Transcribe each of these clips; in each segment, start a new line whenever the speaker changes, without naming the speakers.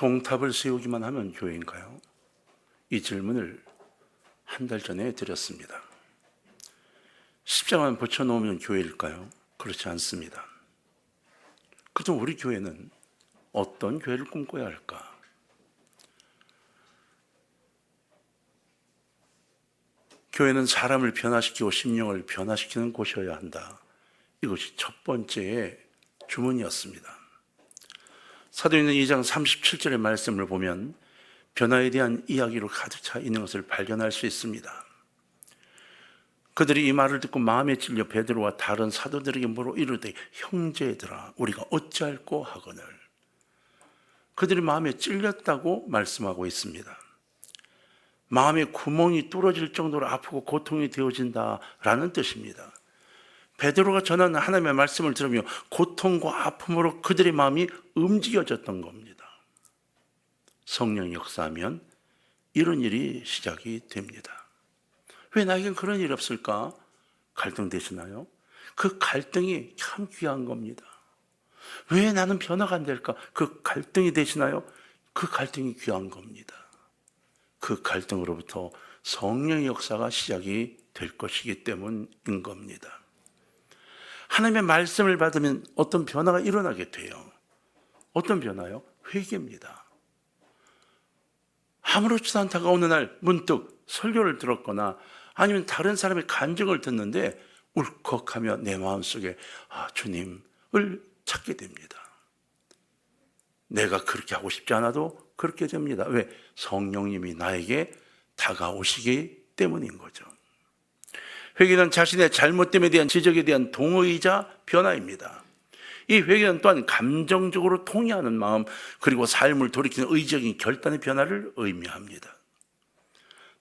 종탑을 세우기만 하면 교회인가요? 이 질문을 한 달 전에 드렸습니다. 십자가만 붙여놓으면 교회일까요? 그렇지 않습니다. 그래도 우리 교회는 어떤 교회를 꿈꿔야 할까? 교회는 사람을 변화시키고 심령을 변화시키는 곳이어야 한다. 이것이 첫 번째의 주문이었습니다. 사도행전 2장 37절의 말씀을 보면 변화에 대한 이야기로 가득 차 있는 것을 발견할 수 있습니다. 그들이 이 말을 듣고 마음에 찔려 베드로와 다른 사도들에게 물어 이르되 형제들아 우리가 어찌할꼬 하거늘. 그들이 마음에 찔렸다고 말씀하고 있습니다. 마음에 구멍이 뚫어질 정도로 아프고 고통이 되어진다라는 뜻입니다. 베드로가 전하는 하나님의 말씀을 들으며 고통과 아픔으로 그들의 마음이 움직여졌던 겁니다. 성령이 역사하면 이런 일이 시작이 됩니다. 왜 나에겐 그런 일이 없을까? 갈등되시나요? 그 갈등이 참 귀한 겁니다. 왜 나는 변화가 안 될까? 그 갈등이 되시나요? 그 갈등이 귀한 겁니다. 그 갈등으로부터 성령의 역사가 시작이 될 것이기 때문인 겁니다. 하나님의 말씀을 받으면 어떤 변화가 일어나게 돼요. 어떤 변화요? 회개입니다. 아무렇지도 않다가 어느 날 문득 설교를 들었거나 아니면 다른 사람의 간증을 듣는데 울컥하며 내 마음속에 주님을 찾게 됩니다. 내가 그렇게 하고 싶지 않아도 그렇게 됩니다. 왜? 성령님이 나에게 다가오시기 때문인 거죠. 회개는 자신의 잘못됨에 대한 지적에 대한 동의이자 변화입니다. 이 회개는 또한 감정적으로 통회하는 마음 그리고 삶을 돌이키는 의지적인 결단의 변화를 의미합니다.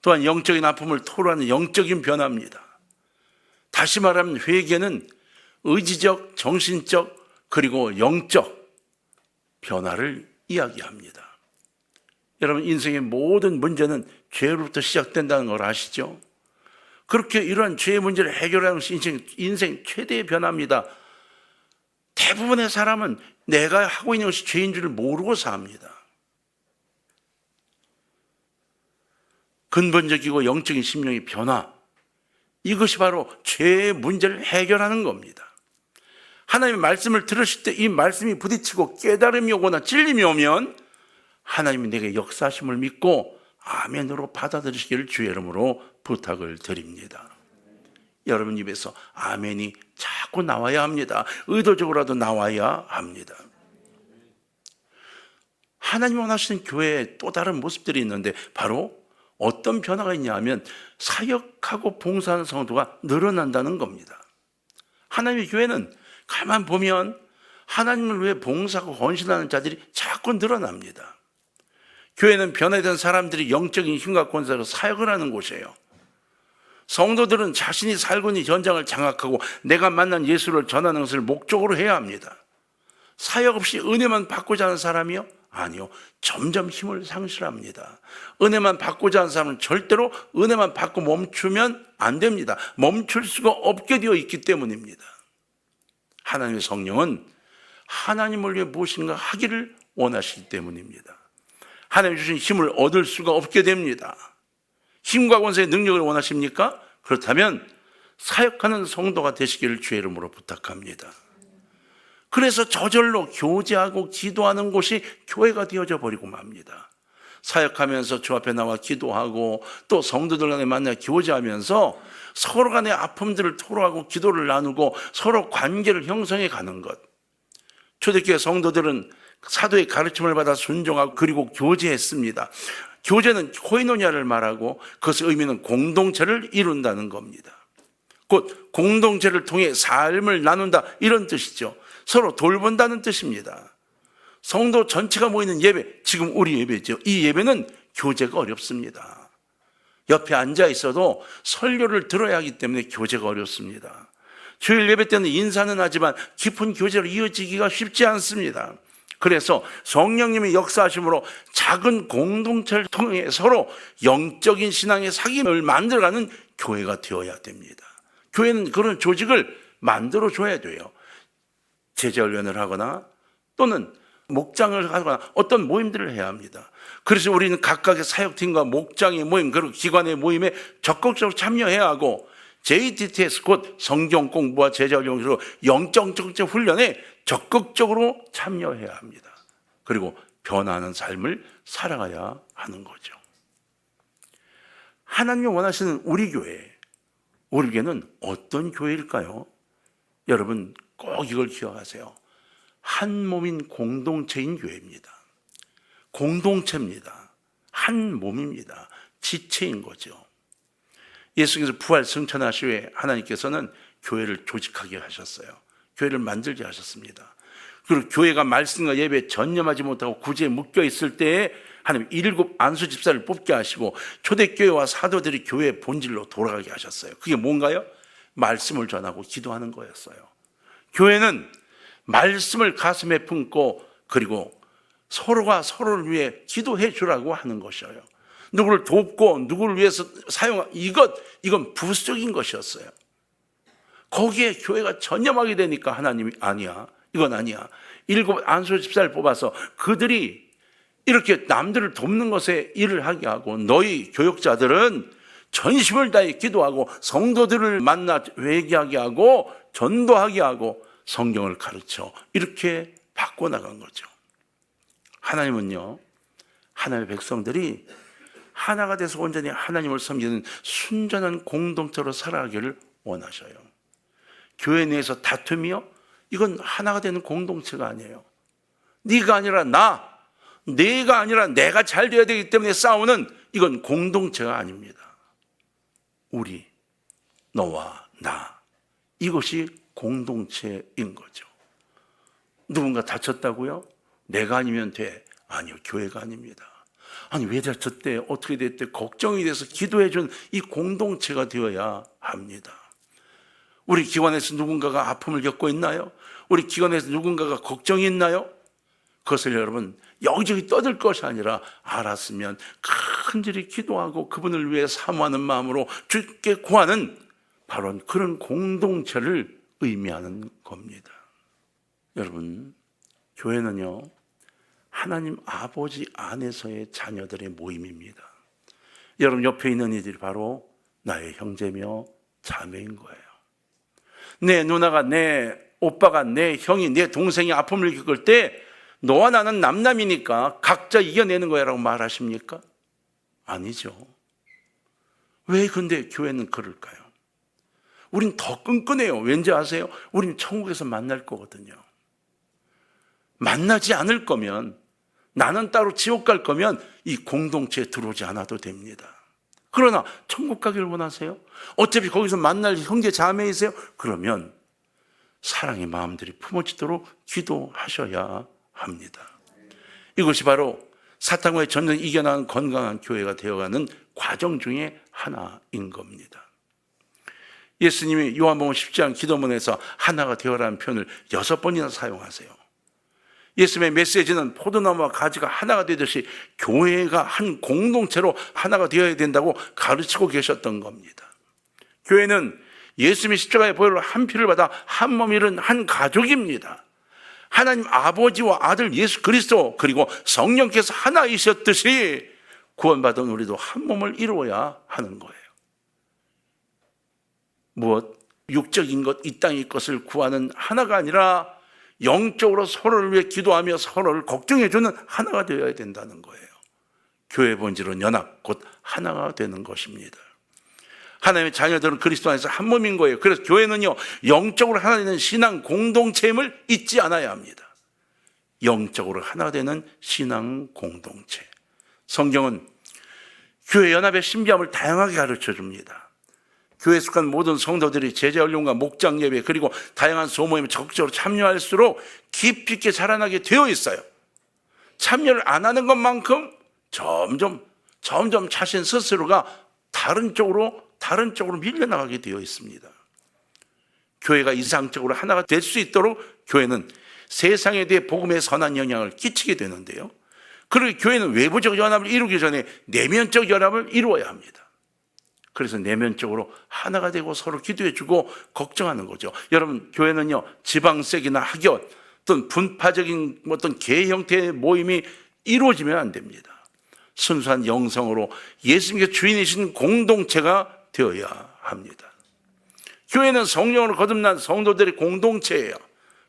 또한 영적인 아픔을 토로하는 영적인 변화입니다. 다시 말하면 회개는 의지적, 정신적 그리고 영적 변화를 이야기합니다. 여러분 인생의 모든 문제는 죄로부터 시작된다는 걸 아시죠? 그렇게 이러한 죄의 문제를 해결하는 것이 인생 최대의 변화입니다. 대부분의 사람은 내가 하고 있는 것이 죄인 줄을 모르고 삽니다. 근본적이고 영적인 심령의 변화, 이것이 바로 죄의 문제를 해결하는 겁니다. 하나님의 말씀을 들으실 때 이 말씀이 부딪히고 깨달음이 오거나 찔림이 오면 하나님이 내게 역사하심을 믿고 아멘으로 받아들이시기를 주의 이름으로 부탁을 드립니다. 여러분 입에서 아멘이 자꾸 나와야 합니다. 의도적으로라도 나와야 합니다. 하나님이 원하시는 교회에 또 다른 모습들이 있는데 바로 어떤 변화가 있냐 하면 사역하고 봉사하는 성도가 늘어난다는 겁니다. 하나님의 교회는 가만 보면 하나님을 위해 봉사하고 헌신하는 자들이 자꾸 늘어납니다. 교회는 변화된 사람들이 영적인 힘과 권세로 사역을 하는 곳이에요. 성도들은 자신이 살고 있는 현장을 장악하고 내가 만난 예수를 전하는 것을 목적으로 해야 합니다. 사역 없이 은혜만 받고자 하는 사람이요? 아니요. 점점 힘을 상실합니다. 은혜만 받고자 하는 사람은 절대로 은혜만 받고 멈추면 안 됩니다. 멈출 수가 없게 되어 있기 때문입니다. 하나님의 성령은 하나님을 위해 무엇인가 하기를 원하시기 때문입니다. 하나님 주신 힘을 얻을 수가 없게 됩니다. 힘과 권세의 능력을 원하십니까? 그렇다면 사역하는 성도가 되시기를 주의 이름으로 부탁합니다. 그래서 저절로 교제하고 기도하는 곳이 교회가 되어져 버리고 맙니다. 사역하면서 주 앞에 나와 기도하고 또 성도들 간에 만나 교제하면서 서로 간의 아픔들을 토로하고 기도를 나누고 서로 관계를 형성해 가는 것. 초대교회 성도들은 사도의 가르침을 받아 순종하고 그리고 교제했습니다. 교제는 코이노니아를 말하고 그것의 의미는 공동체를 이룬다는 겁니다. 곧 공동체를 통해 삶을 나눈다 이런 뜻이죠. 서로 돌본다는 뜻입니다. 성도 전체가 모이는 예배, 지금 우리 예배죠. 이 예배는 교제가 어렵습니다. 옆에 앉아 있어도 설교를 들어야 하기 때문에 교제가 어렵습니다. 주일 예배 때는 인사는 하지만 깊은 교제로 이어지기가 쉽지 않습니다. 그래서 성령님의 역사하심으로 작은 공동체를 통해 서로 영적인 신앙의 사귐을 만들어가는 교회가 되어야 됩니다. 교회는 그런 조직을 만들어줘야 돼요. 제자훈련을 하거나 또는 목장을 하거나 어떤 모임들을 해야 합니다. 그래서 우리는 각각의 사역팀과 목장의 모임, 그리고 기관의 모임에 적극적으로 참여해야 하고, JTTS 곧 성경 공부와 제자훈련으로 영적 훈련에 적극적으로 참여해야 합니다. 그리고 변화하는 삶을 살아가야 하는 거죠. 하나님이 원하시는 우리 교회는 어떤 교회일까요? 여러분 꼭 이걸 기억하세요. 한 몸인 공동체인 교회입니다. 공동체입니다. 한 몸입니다. 지체인 거죠. 예수께서 부활 승천하시 후에 하나님께서는 교회를 조직하게 하셨어요. 교회를 만들게 하셨습니다. 그리고 교회가 말씀과 예배에 전념하지 못하고 구제에 묶여 있을 때에 하나님 7 안수 집사를 뽑게 하시고 초대교회와 사도들이 교회의 본질로 돌아가게 하셨어요. 그게 뭔가요? 말씀을 전하고 기도하는 거였어요. 교회는 말씀을 가슴에 품고 그리고 서로가 서로를 위해 기도해 주라고 하는 것이에요. 누구를 돕고 누구를 위해서 이건 부수적인 것이었어요. 거기에 교회가 전념하게 되니까 하나님이 아니야, 이건 아니야. 7 안수 집사를 뽑아서 그들이 이렇게 남들을 돕는 것에 일을 하게 하고, 너희 교역자들은 전심을 다해 기도하고 성도들을 만나 회개하게 하고 전도하게 하고 성경을 가르쳐, 이렇게 바꿔나간 거죠. 하나님은요, 하나님의 백성들이 하나가 돼서 온전히 하나님을 섬기는 순전한 공동체로 살아가기를 원하셔요. 교회 내에서 다툼이요, 이건 하나가 되는 공동체가 아니에요. 네가 아니라 내가 아니라 내가 잘 돼야 되기 때문에 싸우는, 이건 공동체가 아닙니다. 우리, 너와 나, 이것이 공동체인 거죠. 누군가 다쳤다고요? 내가 아니면 돼. 아니요, 교회가 아닙니다. 아니, 왜 다쳤대? 어떻게 됐대? 걱정이 돼서 기도해 준 이 공동체가 되어야 합니다. 우리 기관에서 누군가가 아픔을 겪고 있나요? 우리 기관에서 누군가가 걱정이 있나요? 그것을 여러분 여기저기 떠들 것이 아니라 알았으면 간절히 기도하고 그분을 위해 사모하는 마음으로 주께 구하는 바로 그런 공동체를 의미하는 겁니다. 여러분, 교회는요, 하나님 아버지 안에서의 자녀들의 모임입니다. 여러분 옆에 있는 이들이 바로 나의 형제며 자매인 거예요. 내 누나가, 내 오빠가, 내 형이, 내 동생이 아픔을 겪을 때 너와 나는 남남이니까 각자 이겨내는 거야라고 말하십니까? 아니죠. 왜 근데 교회는 그럴까요? 우린 더 끈끈해요. 왠지 아세요? 우린 천국에서 만날 거거든요. 만나지 않을 거면, 나는 따로 지옥 갈 거면 이 공동체에 들어오지 않아도 됩니다. 그러나 천국 가기를 원하세요? 어차피 거기서 만날 형제 자매이세요? 그러면 사랑의 마음들이 품어지도록 기도하셔야 합니다. 이것이 바로 사탄과의 전쟁을 이겨나가는 건강한 교회가 되어가는 과정 중에 하나인 겁니다. 예수님이 요한복음 10장 기도문에서 하나가 되어라는 표현을 6번이나 사용하세요. 예수님의 메시지는 포도나무와 가지가 하나가 되듯이 교회가 한 공동체로 하나가 되어야 된다고 가르치고 계셨던 겁니다. 교회는 예수님의 십자가의 보혈로 한 피를 받아 한 몸 이룬 한 가족입니다. 하나님 아버지와 아들 예수 그리스도 그리고 성령께서 하나이셨듯이 구원받은 우리도 한 몸을 이루어야 하는 거예요. 무엇? 육적인 것, 이 땅의 것을 구하는 하나가 아니라 영적으로 서로를 위해 기도하며 서로를 걱정해주는 하나가 되어야 된다는 거예요. 교회 본질은 연합, 곧 하나가 되는 것입니다. 하나님의 자녀들은 그리스도 안에서 한 몸인 거예요. 그래서 교회는요, 영적으로 하나 되는 신앙 공동체임을 잊지 않아야 합니다. 영적으로 하나 되는 신앙 공동체. 성경은 교회 연합의 신비함을 다양하게 가르쳐 줍니다. 교회에 속한 모든 성도들이 제자훈련과 목장 예배 그리고 다양한 소모임에 적극적으로 참여할수록 깊이 있게 자라나게 되어 있어요. 참여를 안 하는 것만큼 점점 자신 스스로가 다른 쪽으로 밀려나가게 되어 있습니다. 교회가 이상적으로 하나가 될 수 있도록 교회는 세상에 대해 복음의 선한 영향을 끼치게 되는데요. 그리고 교회는 외부적 연합을 이루기 전에 내면적 연합을 이루어야 합니다. 그래서 내면적으로 하나가 되고 서로 기도해주고 걱정하는 거죠. 여러분, 교회는요, 지방색이나 학연, 어떤 분파적인 어떤 개 형태의 모임이 이루어지면 안 됩니다. 순수한 영성으로 예수님께 주인이신 공동체가 되어야 합니다. 교회는 성령으로 거듭난 성도들의 공동체예요.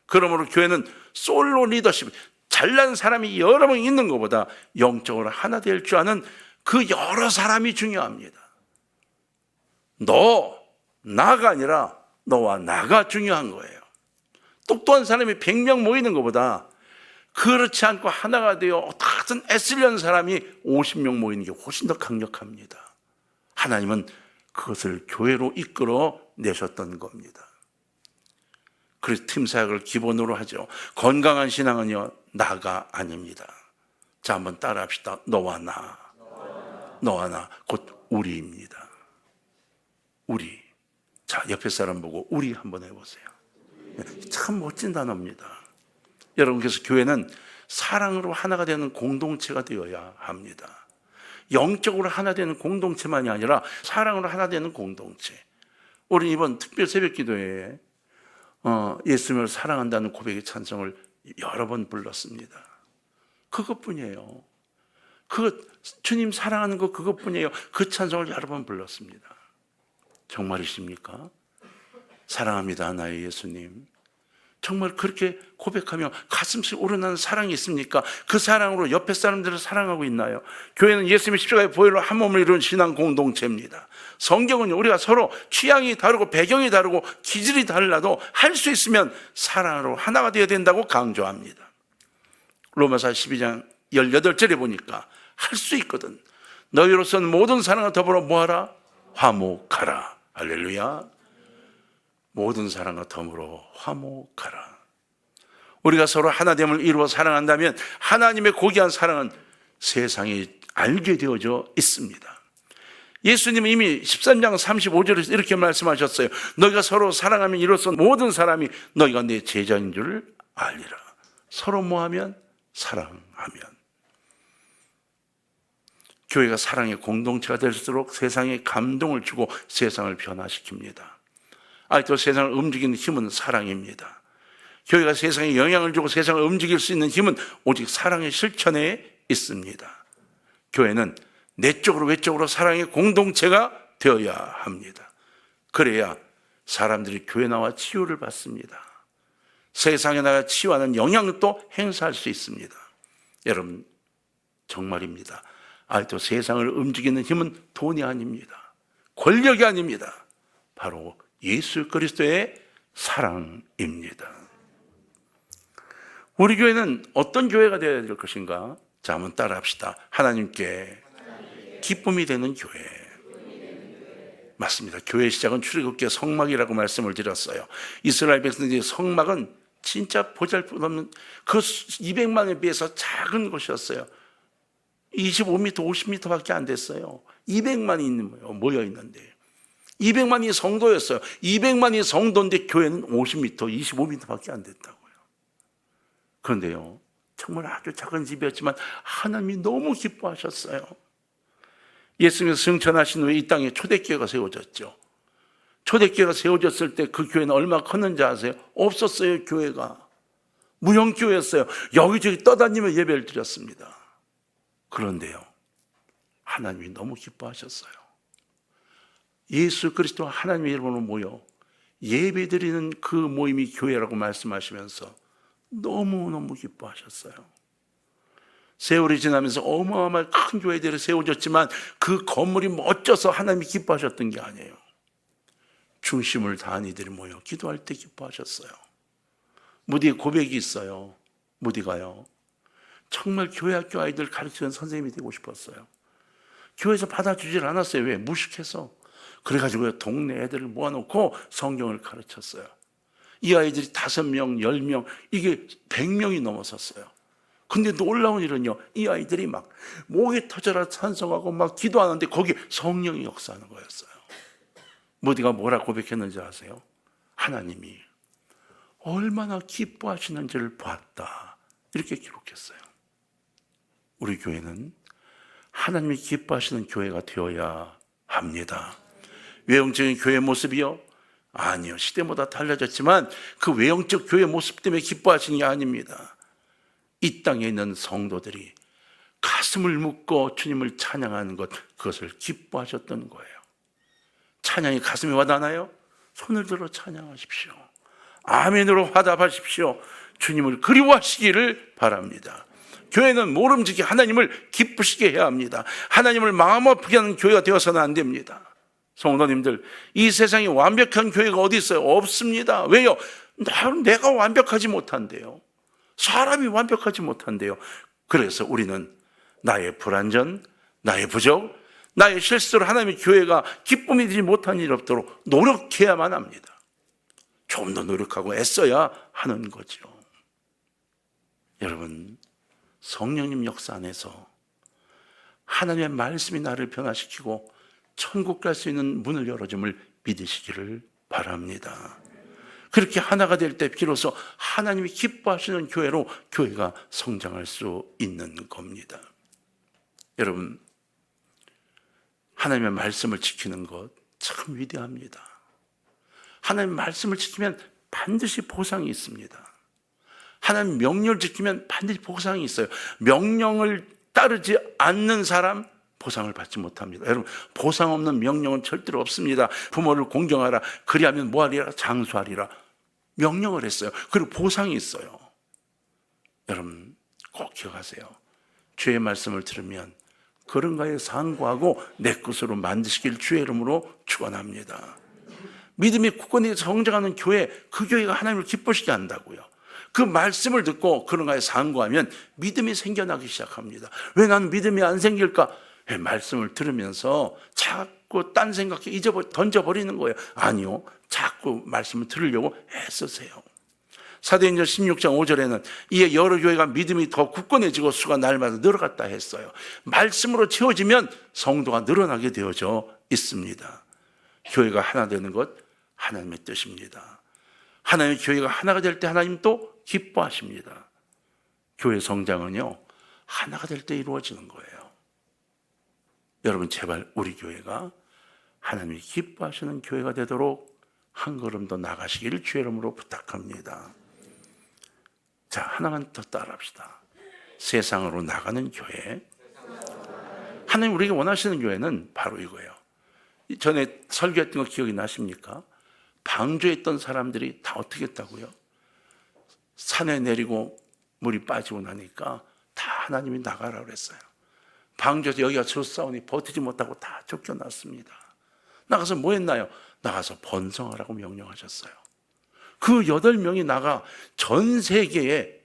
그러므로 교회는 솔로 리더십, 잘난 사람이 여러 명 있는 것보다 영적으로 하나 될 줄 아는 그 여러 사람이 중요합니다. 나가 아니라 너와 나가 중요한 거예요. 똑똑한 사람이 100명 모이는 것보다 그렇지 않고 하나가 되어 어떻게든 애쓰려는 사람이 50명 모이는 게 훨씬 더 강력합니다. 하나님은 그것을 교회로 이끌어 내셨던 겁니다. 그래서 팀 사역을 기본으로 하죠. 건강한 신앙은요, 나가 아닙니다. 자, 한번 따라합시다. 너와 나, 곧 우리입니다. 우리. 자, 옆에 사람 보고 우리 한번 해보세요. 참 멋진 단어입니다. 여러분, 그래서 교회는 사랑으로 하나가 되는 공동체가 되어야 합니다. 영적으로 하나 되는 공동체만이 아니라 사랑으로 하나 되는 공동체. 우리 이번 특별 새벽 기도회에 예수님을 사랑한다는 고백의 찬송을 여러 번 불렀습니다. 그것뿐이에요. 주님 사랑하는 거 그것뿐이에요. 그 찬송을 여러 번 불렀습니다. 정말이십니까? 사랑합니다, 나의 예수님. 정말 그렇게 고백하며 가슴씩 우러나는 사랑이 있습니까? 그 사랑으로 옆에 사람들을 사랑하고 있나요? 교회는 예수님의 십자가의 보혈로 한 몸을 이룬 신앙 공동체입니다. 성경은 우리가 서로 취향이 다르고 배경이 다르고 기질이 달라도 할 수 있으면 사랑으로 하나가 되어야 된다고 강조합니다. 로마서 12장 18절에 보니까 할 수 있거든. 너희로서는 모든 사랑을 더불어 뭐하라? 화목하라. 할렐루야. 모든 사랑과 더불어 화목하라. 우리가 서로 하나됨을 이루어 사랑한다면 하나님의 고귀한 사랑은 세상이 알게 되어져 있습니다. 예수님은 이미 13장 35절에서 이렇게 말씀하셨어요. 너희가 서로 사랑하면 이로써 모든 사람이 너희가 내 제자인 줄 알리라. 서로 뭐하면? 사랑하면. 교회가 사랑의 공동체가 될수록 세상에 감동을 주고 세상을 변화시킵니다. 또 세상을 움직이는 힘은 사랑입니다. 교회가 세상에 영향을 주고 세상을 움직일 수 있는 힘은 오직 사랑의 실천에 있습니다. 교회는 내적으로 외적으로 사랑의 공동체가 되어야 합니다. 그래야 사람들이 교회 나와 치유를 받습니다. 세상에 나가 치유하는 영향도 행사할 수 있습니다. 여러분, 정말입니다. 또 세상을 움직이는 힘은 돈이 아닙니다. 권력이 아닙니다. 바로 예수 그리스도의 사랑입니다. 우리 교회는 어떤 교회가 되어야 될 것인가? 자, 한번 따라합시다. 하나님께 기쁨이 되는 교회. 맞습니다. 교회 시작은 출애굽기의 성막이라고 말씀을 드렸어요. 이스라엘 백성들의 성막은 진짜 보잘것없는 그 200만에 비해서 작은 곳이었어요. 25m, 50m밖에 안 됐어요. 200만이 모여 있는데 200만이 성도였어요. 200만이 성도인데 교회는 50m, 25m밖에 안 됐다고요. 그런데요, 정말 아주 작은 집이었지만 하나님이 너무 기뻐하셨어요. 예수님이 승천하신 후에 이 땅에 초대교회가 세워졌죠. 초대교회가 세워졌을 때 그 교회는 얼마나 컸는지 아세요? 없었어요. 교회가 무형교회였어요. 여기저기 떠다니며 예배를 드렸습니다. 그런데요, 하나님이 너무 기뻐하셨어요. 예수 그리스도 하나님의 이름으로 모여 예배드리는 그 모임이 교회라고 말씀하시면서 너무너무 기뻐하셨어요. 세월이 지나면서 어마어마한 큰 교회들이 세워졌지만 그 건물이 멋져서 하나님이 기뻐하셨던 게 아니에요. 중심을 다한 이들이 모여 기도할 때 기뻐하셨어요. 무디의 고백이 있어요. 무디가요, 정말 교회 학교 아이들 가르치는 선생님이 되고 싶었어요. 교회에서 받아주질 않았어요. 왜? 무식해서. 그래가지고 동네 애들을 모아놓고 성경을 가르쳤어요. 이 아이들이 5명, 10명, 이게 100명이 넘어섰어요. 근데 놀라운 일은요, 이 아이들이 막 목이 터져라 찬송하고 막 기도하는데 거기에 성령이 역사하는 거였어요. 모디가 뭐라 고백했는지 아세요? 하나님이 얼마나 기뻐하시는지를 봤다, 이렇게 기록했어요. 우리 교회는 하나님이 기뻐하시는 교회가 되어야 합니다. 외형적인 교회 모습이요, 아니요. 시대마다 달라졌지만 그 외형적 교회 모습 때문에 기뻐하시는 게 아닙니다. 이 땅에 있는 성도들이 가슴을 묶고 주님을 찬양하는 것, 그것을 기뻐하셨던 거예요. 찬양이 가슴에 와닿나요? 손을 들어 찬양하십시오. 아멘으로 화답하십시오. 주님을 그리워하시기를 바랍니다. 교회는 모름지기 하나님을 기쁘시게 해야 합니다. 하나님을 마음 아프게 하는 교회가 되어서는 안 됩니다. 성도님들, 이 세상에 완벽한 교회가 어디 있어요? 없습니다. 왜요? 내가 완벽하지 못한대요. 사람이 완벽하지 못한대요. 그래서 우리는 나의 불완전, 나의 부족, 나의 실수로 하나님의 교회가 기쁨이 되지 못한 일 없도록 노력해야만 합니다. 좀 더 노력하고 애써야 하는 거죠. 여러분, 성령님 역사 안에서 하나님의 말씀이 나를 변화시키고 천국 갈 수 있는 문을 열어줌을 믿으시기를 바랍니다. 그렇게 하나가 될 때 비로소 하나님이 기뻐하시는 교회로 교회가 성장할 수 있는 겁니다. 여러분, 하나님의 말씀을 지키는 것 참 위대합니다. 하나님의 말씀을 지키면 반드시 보상이 있습니다. 하나님 명령을 지키면 반드시 보상이 있어요. 명령을 따르지 않는 사람 보상을 받지 못합니다. 여러분, 보상 없는 명령은 절대로 없습니다. 부모를 공경하라, 그리하면 뭐하리라? 장수하리라. 명령을 했어요. 그리고 보상이 있어요. 여러분, 꼭 기억하세요. 주의 말씀을 들으면 그런 거에 상고하고 내 것으로 만드시길 주의 이름으로 축원합니다. 믿음이 굳건히 성장하는 교회, 그 교회가 하나님을 기쁘시게 한다고요. 그 말씀을 듣고 그런 거에 상고하면 믿음이 생겨나기 시작합니다. 왜 나는 믿음이 안 생길까? 왜 말씀을 들으면서 자꾸 딴 생각에 던져버리는 거예요. 아니요, 자꾸 말씀을 들으려고 애쓰세요. 사도행전 16장 5절에는 이에 여러 교회가 믿음이 더 굳건해지고 수가 날마다 늘어갔다 했어요. 말씀으로 채워지면 성도가 늘어나게 되어져 있습니다. 교회가 하나 되는 것 하나님의 뜻입니다. 하나님의 교회가 하나가 될 때 하나님 또 기뻐하십니다. 교회 성장은요, 하나가 될 때 이루어지는 거예요. 여러분, 제발 우리 교회가 하나님이 기뻐하시는 교회가 되도록 한 걸음 더 나가시기를 주의 이름으로 부탁합니다. 자, 하나만 더 따라합시다. 세상으로 나가는 교회. 하나님 우리에게 원하시는 교회는 바로 이거예요. 전에 설교했던 거 기억이 나십니까? 방주에 있던 사람들이 다 어떻게 했다고요? 산에 내리고 물이 빠지고 나니까 다 하나님이 나가라 그랬어요. 방주에서 여기가 저싸우니 버티지 못하고 다 쫓겨났습니다. 나가서 뭐 했나요? 나가서 번성하라고 명령하셨어요. 그 8명이 나가 전 세계에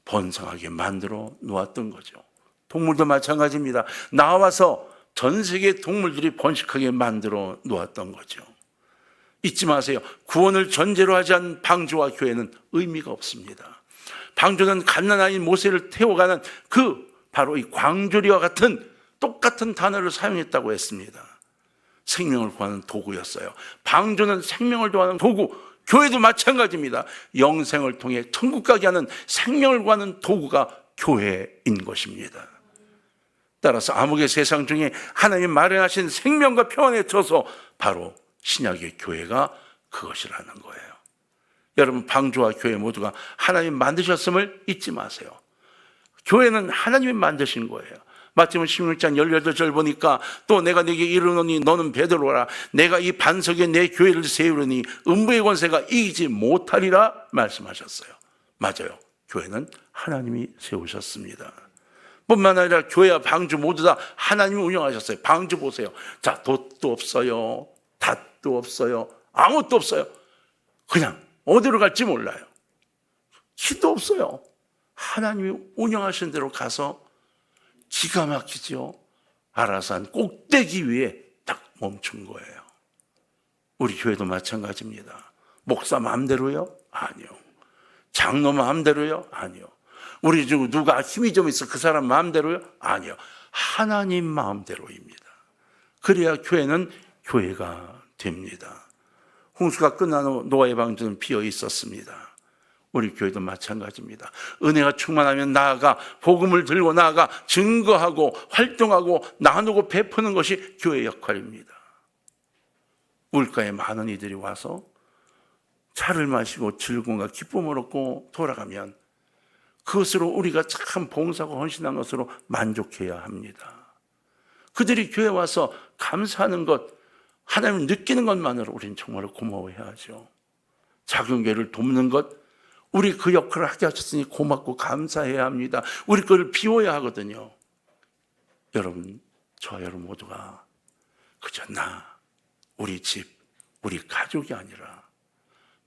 번성하게 만들어 놓았던 거죠. 동물도 마찬가지입니다. 나와서 전 세계 동물들이 번식하게 만들어 놓았던 거죠. 잊지 마세요. 구원을 전제로 하지 않은 방주와 교회는 의미가 없습니다. 방주는 갓난아인 모세를 태워가는 바로 이 광주리와 같은 똑같은 단어를 사용했다고 했습니다. 생명을 구하는 도구였어요. 방주는 생명을 구하는 도구, 교회도 마찬가지입니다. 영생을 통해 천국 가게 하는 생명을 구하는 도구가 교회인 것입니다. 따라서 암흑의 세상 중에 하나님 마련하신 생명과 평안에 져서 바로 신약의 교회가 그것이라는 거예요. 여러분, 방주와 교회 모두가 하나님 만드셨음을 잊지 마세요. 교회는 하나님이 만드신 거예요. 마태복음 16장 18절 보니까 또 내가 네게 이르노니 너는 베드로라. 내가 이 반석에 내 교회를 세우려니 음부의 권세가 이기지 못하리라 말씀하셨어요. 맞아요. 교회는 하나님이 세우셨습니다. 뿐만 아니라 교회와 방주 모두 다 하나님이 운영하셨어요. 방주 보세요. 자, 돛도 없어요. 닷도 없어요. 아무것도 없어요. 그냥 어디로 갈지 몰라요. 길도 없어요. 하나님이 운영하신 대로 가서 기가 막히죠. 아라산 꼭대기 위에 딱 멈춘 거예요. 우리 교회도 마찬가지입니다. 목사 마음대로요? 아니요. 장로 마음대로요? 아니요. 우리 중 누가 힘이 좀 있어 그 사람 마음대로요? 아니요. 하나님 마음대로입니다. 그래야 교회는 교회가 됩니다. 홍수가 끝난 후 노아의 방주는 비어 있었습니다. 우리 교회도 마찬가지입니다. 은혜가 충만하면 나아가 복음을 들고 나아가 증거하고 활동하고 나누고 베푸는 것이 교회의 역할입니다. 물가에 많은 이들이 와서 차를 마시고 즐거움과 기쁨을 얻고 돌아가면 그것으로 우리가 참 봉사하고 헌신한 것으로 만족해야 합니다. 그들이 교회 와서 감사하는 것, 하나님을 느끼는 것만으로 우리는 정말 고마워해야죠. 작은 교회를 돕는 것, 우리 그 역할을 하게 하셨으니 고맙고 감사해야 합니다. 우리 그걸 비워야 하거든요. 여러분, 저와 여러분 모두가 그저 우리 집, 우리 가족이 아니라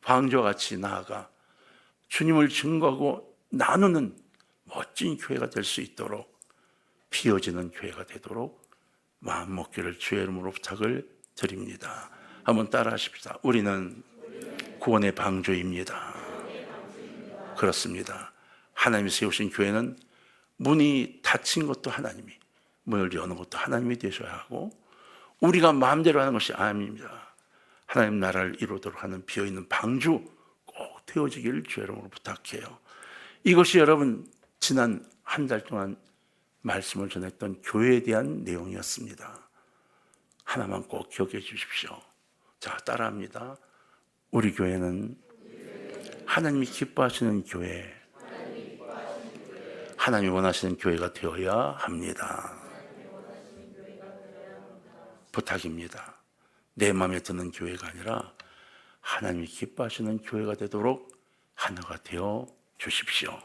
방주와 같이 나아가 주님을 증거하고 나누는 멋진 교회가 될 수 있도록, 비워지는 교회가 되도록 마음 먹기를 주의 이름으로 부탁을 드립니다. 한번 따라 하십시다. 우리는 구원의 방주입니다. 그렇습니다. 하나님이 세우신 교회는 문이 닫힌 것도 하나님이, 문을 여는 것도 하나님이 되셔야 하고, 우리가 마음대로 하는 것이 아닙니다. 하나님 나라를 이루도록 하는 비어있는 방주 꼭 되어지기를 주의 이름으로 부탁해요. 이것이 여러분 지난 한 달 동안 말씀을 전했던 교회에 대한 내용이었습니다. 하나만 꼭 기억해 주십시오. 자, 따라합니다. 우리 교회는 하나님이 기뻐하시는 교회, 하나님이 원하시는 교회가 되어야 합니다. 부탁입니다. 내 마음에 드는 교회가 아니라 하나님이 기뻐하시는 교회가 되도록 하나가 되어 주십시오.